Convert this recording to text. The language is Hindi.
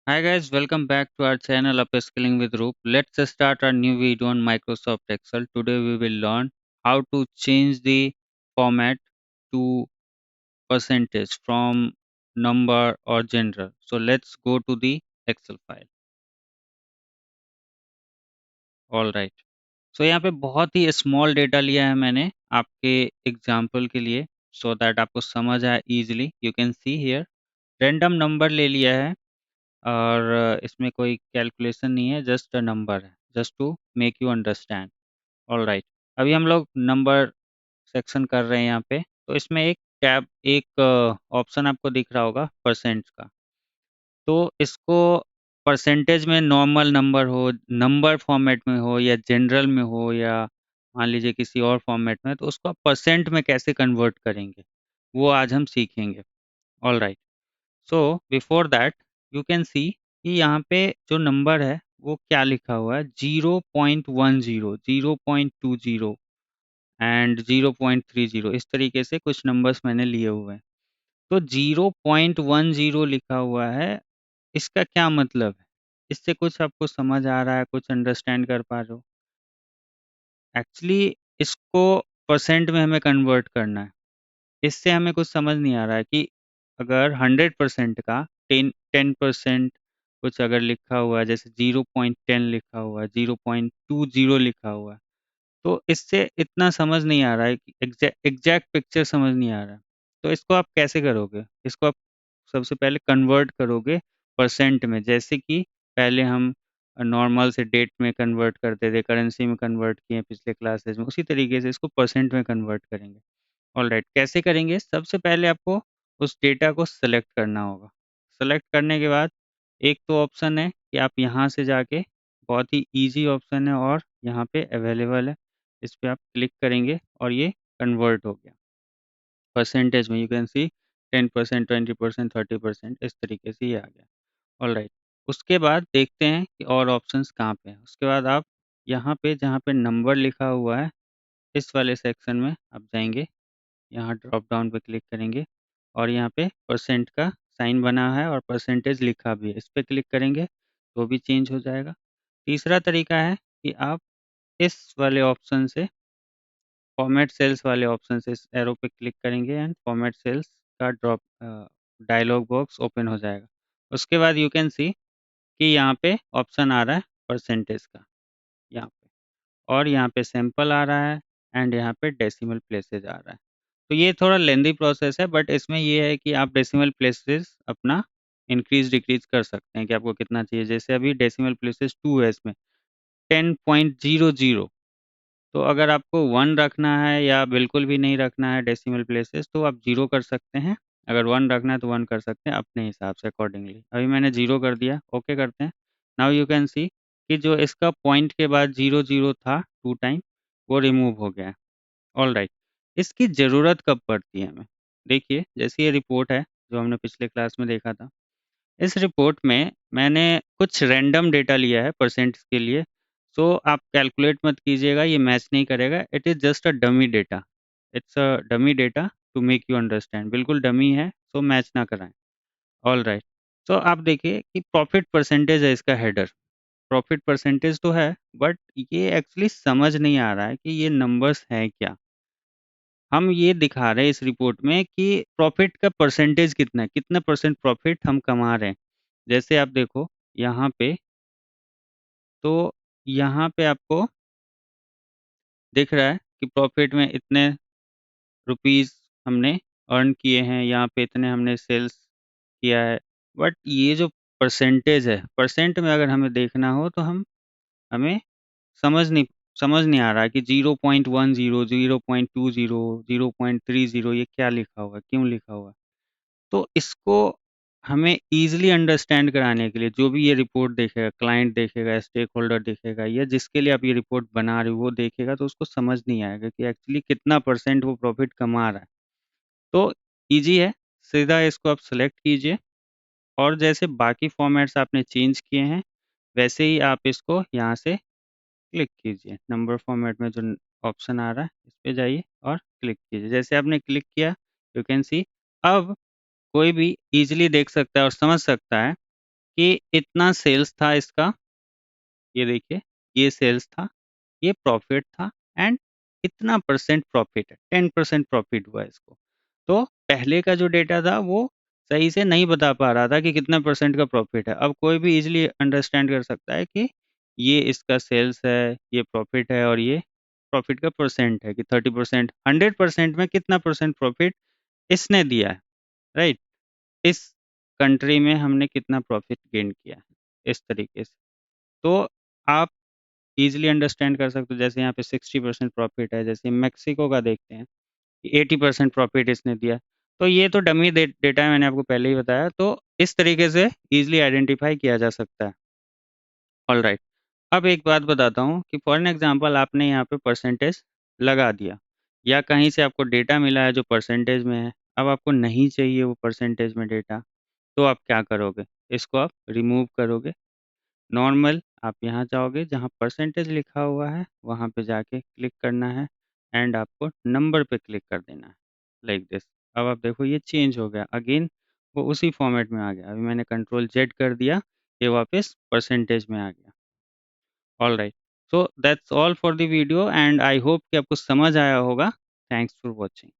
Hi guys, welcome back to our channel Upskilling with Roop. Let's start our new video on Microsoft Excel. Today we will learn how to change the format to percentage from number or general. So let's go to the Excel file. All right. So यहाँ पे बहुत ही स्मॉल डेटा लिया है मैंने आपके एग्जाम्पल के लिए सो दैट आपको समझ आए easily. You can see here random number ले लिया है और इसमें कोई कैलकुलेशन नहीं है, जस्ट अ नंबर है, just to make you understand. Alright, अभी हम लोग नंबर सेक्शन कर रहे हैं यहाँ पे. तो इसमें एक टैब, एक ऑप्शन आपको दिख रहा होगा परसेंट का. तो इसको परसेंटेज में नॉर्मल नंबर हो, नंबर फॉर्मेट में हो या जनरल में हो या मान लीजिए किसी और फॉर्मेट में, तो उसको आप परसेंट में कैसे कन्वर्ट करेंगे वो आज हम सीखेंगे. Alright. So before that you can सी कि यहाँ पे जो नंबर है वो क्या लिखा हुआ है. 0.10, 0.20 एंड 0.30, इस तरीके से कुछ नंबर्स मैंने लिए हुए हैं. तो 0.10 लिखा हुआ है, इसका क्या मतलब है? इससे कुछ आपको समझ आ रहा है, कुछ अंडरस्टैंड कर पा रहे हो? एक्चुअली इसको परसेंट में हमें कन्वर्ट करना है. इससे हमें कुछ समझ नहीं आ रहा है कि अगर 100% का 10% कुछ अगर लिखा हुआ है, जैसे 0.10 लिखा हुआ है, 0.20 लिखा हुआ है, तो इससे इतना समझ नहीं आ रहा है कि एग्जैक्ट पिक्चर समझ नहीं आ रहा है. तो इसको आप कैसे करोगे? इसको आप सबसे पहले कन्वर्ट करोगे परसेंट में, जैसे कि पहले हम नॉर्मल से डेट में कन्वर्ट करते थे, करेंसी में कन्वर्ट किए पिछले क्लासेस में, उसी तरीके से इसको परसेंट में कन्वर्ट करेंगे. ऑलराइट, कैसे करेंगे? सबसे पहले आपको उस डेटा को सेलेक्ट करना होगा. सेलेक्ट करने के बाद एक तो ऑप्शन है कि आप यहाँ से जाके, बहुत ही इजी ऑप्शन है और यहाँ पे अवेलेबल है, इस पे आप क्लिक करेंगे और ये कन्वर्ट हो गया परसेंटेज में. यू कैन सी 10%, 20%, 30%, इस तरीके से ये आ गया. ऑलराइट. उसके बाद देखते हैं कि और ऑप्शंस कहाँ पे हैं. उसके बाद आप यहाँ पे जहाँ पे नंबर लिखा हुआ है, इस वाले सेक्शन में आप जाएंगे, यहाँ ड्रॉप डाउन पे क्लिक करेंगे और यहाँ पे परसेंट का साइन बना है और परसेंटेज लिखा भी है, इस पे क्लिक करेंगे तो भी चेंज हो जाएगा. तीसरा तरीका है कि आप इस वाले ऑप्शन से, फॉर्मेट सेल्स वाले ऑप्शन से, इस एरो पे क्लिक करेंगे एंड फॉर्मेट सेल्स का ड्रॉप डायलॉग बॉक्स ओपन हो जाएगा. उसके बाद यू कैन सी कि यहाँ पे ऑप्शन आ रहा है परसेंटेज का, यहाँ पे, और यहाँ पे सैंपल आ रहा है एंड यहाँ पे डेसिमल प्लेसेस आ रहा है. तो ये थोड़ा लेंदी प्रोसेस है, बट इसमें ये है कि आप डेसिमल प्लेसेस अपना इंक्रीज डिक्रीज कर सकते हैं कि आपको कितना चाहिए. जैसे अभी डेसिमल प्लेसेस 2 है, इसमें 10.00. तो अगर आपको 1 रखना है या बिल्कुल भी नहीं रखना है डेसिमल प्लेसेस, तो आप 0 कर सकते हैं. अगर 1 रखना है तो 1 कर सकते हैं अपने हिसाब से अकॉर्डिंगली. अभी मैंने 0 कर दिया, ओके करते हैं. नाउ यू कैन सी कि जो इसका पॉइंट के बाद 00 था 2 टाइम, वो रिमूव हो गया है. ऑलराइट. इसकी ज़रूरत कब पड़ती है हमें? देखिए, जैसे ये रिपोर्ट है जो हमने पिछले क्लास में देखा था. इस रिपोर्ट में मैंने कुछ रैंडम डेटा लिया है परसेंट के लिए. सो आप कैलकुलेट मत कीजिएगा, ये मैच नहीं करेगा. It is just a dummy data. It's a dummy data to make you understand. बिल्कुल डमी है, सो मैच ना कराएं. ऑलराइट. सो आप देखिए कि प्रॉफिट परसेंटेज है इसका हेडर. प्रॉफिट परसेंटेज तो है, बट ये एक्चुअली समझ नहीं आ रहा है कि ये नंबर्स हैं क्या. हम ये दिखा रहे हैं इस रिपोर्ट में कि प्रॉफिट का परसेंटेज कितना है, कितना परसेंट प्रॉफिट हम कमा रहे हैं. जैसे आप देखो यहाँ पे, तो यहाँ पे आपको दिख रहा है कि प्रॉफिट में इतने रुपीस हमने अर्न किए हैं, यहाँ पे इतने हमने सेल्स किया है. बट ये जो परसेंटेज है, परसेंट में अगर हमें देखना हो तो हमें समझ नहीं समझ नहीं आ रहा है कि 0.10, 0.20, 0.30 ये क्या लिखा हुआ है, क्यों लिखा हुआ है. तो इसको हमें ईज़िली अंडरस्टैंड कराने के लिए, जो भी ये रिपोर्ट देखेगा, क्लाइंट देखेगा, स्टेक होल्डर देखेगा, या जिसके लिए आप ये रिपोर्ट बना रहे हो वो देखेगा, तो उसको समझ नहीं आएगा कि एक्चुअली कितना परसेंट वो प्रॉफिट कमा रहा है. तो ईज़ी है, सीधा इसको आप सेलेक्ट कीजिए और जैसे बाकी फॉर्मेट्स आपने चेंज किए हैं, वैसे ही आप इसको यहाँ से क्लिक कीजिए. नंबर फॉर्मेट में जो ऑप्शन आ रहा है, इस पे जाइए और क्लिक कीजिए. जैसे आपने क्लिक किया, यू कैन सी अब कोई भी ईज़िली देख सकता है और समझ सकता है कि इतना सेल्स था इसका, ये देखिए, ये सेल्स था, ये प्रॉफिट था एंड इतना परसेंट प्रॉफिट है, 10% प्रॉफिट हुआ इसको। तो पहले का जो डेटा था वो सही से नहीं बता पा रहा था कि कितना परसेंट का प्रॉफिट है। अब कोई भी इजीली अंडरस्टैंड कर सकता है कि ये इसका सेल्स है, ये प्रॉफिट है और ये प्रॉफिट का परसेंट है कि 30%, 100% में कितना परसेंट प्रॉफिट इसने दिया है, राइट? इस कंट्री में हमने कितना प्रॉफिट गेन किया है, इस तरीके से। तो आप ईज़िली अंडरस्टैंड कर सकते हो, जैसे यहाँ पे 60% प्रॉफ़िट है, जैसे मेक्सिको का देखते हैं कि 80% प्रॉफ़िट इसने दिया है। तो ये तो डमी डेटा है, मैंने आपको पहले ही बताया, तो इस तरीके से ईज़िली आइडेंटिफ़ाई किया जा सकता है। ऑलराइट, अब एक बात बताता हूँ कि फॉर एन एग्ज़ाम्पल आपने यहाँ पे परसेंटेज लगा दिया या कहीं से आपको डेटा मिला है जो परसेंटेज में है, अब आपको नहीं चाहिए वो परसेंटेज में डेटा, तो आप क्या करोगे? इसको आप रिमूव करोगे। नॉर्मल आप यहाँ जाओगे जहाँ परसेंटेज लिखा हुआ है, वहाँ पे जाके क्लिक करना है एंड आपको नंबर पे क्लिक कर देना है, लाइक दिस। अब आप देखो ये चेंज हो गया, अगेन वो उसी फॉर्मेट में आ गया। अभी मैंने कंट्रोल जेड कर दिया, ये वापस परसेंटेज में आ गया। Alright, so that's all for the video and I hope कि आपको समझ आया होगा। Thanks for watching.